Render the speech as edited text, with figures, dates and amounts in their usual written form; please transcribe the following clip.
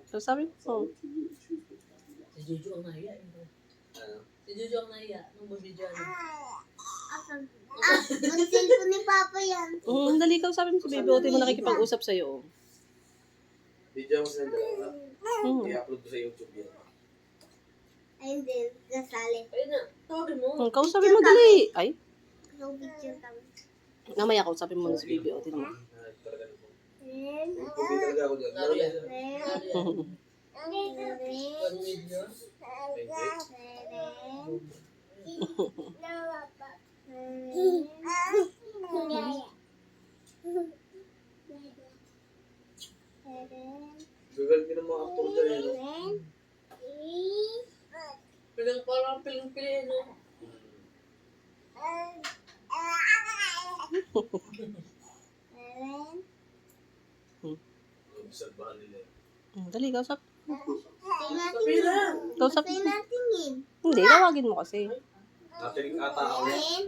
So, sabi mo. Si Jojo ang nahiya. Ano? Si Jojo ang nahiya nung mabidyo ano. Ang cellphone ni Papa yan. Dali ka, sabi mo si Baby Ote mo nakikipag-usap sa'yo. Video mo sila dalawa. Mm. I-upload ko sa YouTube yan. Ay, hindi. Kasali. Ayun na, tawagin mo. Kausapin mo dali. Ay, So, video kami. mamaya kausapin mo na si Baby Ote mo. Talaga naman. Ren. Tubi talaga ako dyan. Naro yan. Ren. Naro yan. Ren. One video. Gagal din ang mga actor dyan eh, no? Parang piling-pili, no? Obserbahan nila. Dali, kausap. Pila. Kausap. Natingin. Hindi, tawagin mo kasi. Natinig ata ako. Ren.